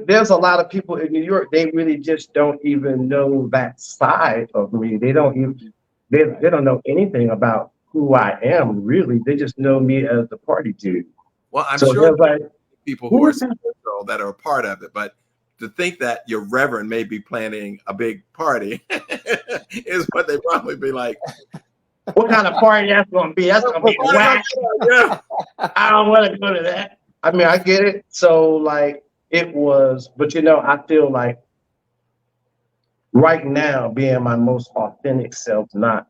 There's a lot of people in New York. They really just don't even know that side of me. They don't even they don't know anything about who I am. Really, they just know me as the party dude. Well, I'm So sure they're like, people who who are is that? spiritual that are a part of it, but to think that your reverend may be planning a big party is what they probably be like. What kind of party that's going to be? That's going to be whack. Yeah. I don't want to go to that. I mean, I get it. So like it was, but I feel like right now being my most authentic self, not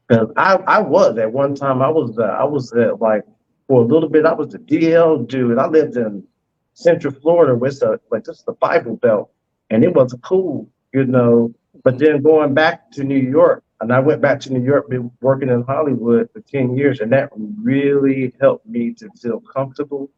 because I was at one time I was like for a little bit I was the DL dude. I lived in Central Florida, which is like just the Bible Belt, and it was cool. But then going back to New York, and I went back to New York, been working in Hollywood for 10 years, and that really helped me to feel comfortable.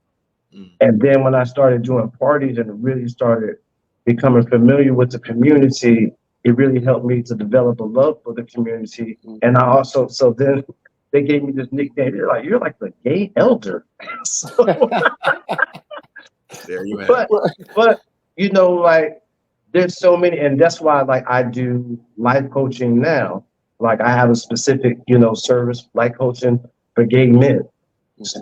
Mm. And then when I started doing parties and really started becoming familiar with the community, it really helped me to develop a love for the community. And I also, so then they gave me this nickname. They're like, you're like the gay elder. So, There you have but, it. but, like there's so many, and that's why like I do life coaching now. Like I have a specific, service life coaching for gay men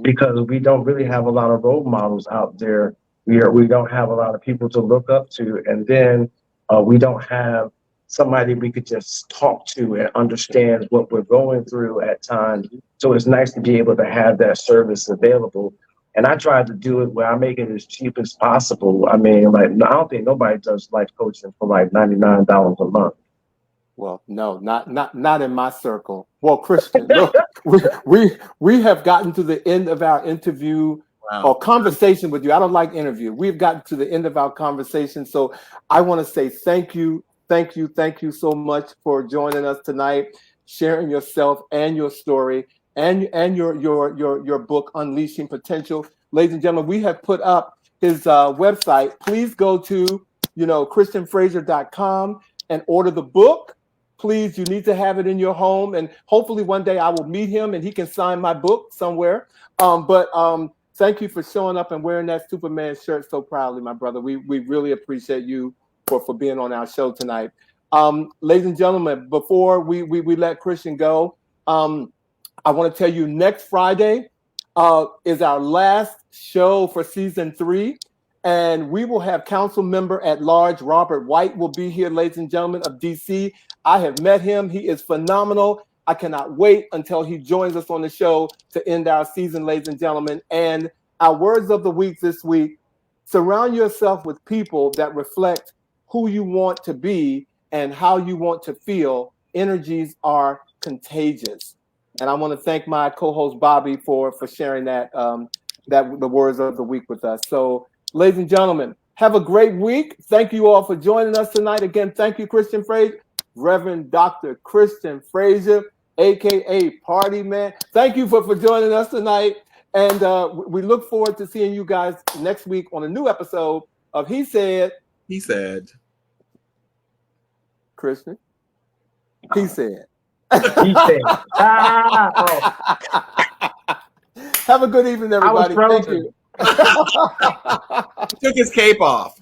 because we don't really have a lot of role models out there. We don't have a lot of people to look up to, and then we don't have somebody we could just talk to and understand what we're going through at times. So it's nice to be able to have that service available. And I try to do it where I make it as cheap as possible. I mean, like I don't think nobody does life coaching for like $99 a month. Well, no, not in my circle. Well, Christian, look, we have gotten to the end of our interview or conversation with you. I don't like interview. We've gotten to the end of our conversation. So I want to say thank you so much for joining us tonight, sharing yourself and your story and your book, Unleashing Potential. Ladies and gentlemen, we have put up his website. Please go to christianfrazier.com and order the book. Please, you need to have it in your home, and hopefully one day I will meet him and he can sign my book somewhere. But thank you for showing up and wearing that Superman shirt so proudly, my brother. We really appreciate you for being on our show tonight. Ladies and gentlemen, before we let Christian go, I want to tell you next Friday is our last show for season 3. And we will have council member at large, Robert White, will be here, ladies and gentlemen, of DC. I have met him. He is phenomenal. I cannot wait until he joins us on the show to end our season, ladies and gentlemen. And our words of the week this week: surround yourself with people that reflect who you want to be and how you want to feel. Energies are contagious. And I want to thank my co-host Bobby for sharing that the words of the week with us. So, ladies and gentlemen, have a great week. Thank you all for joining us tonight. Again, thank you, Christian Frazier, Reverend Dr. Christian Frazier, aka Party Man. Thank you for joining us tonight. And we look forward to seeing you guys next week on a new episode of He Said. Christian. He said. He said, Have a good evening, everybody. Thank you. He took his cape off.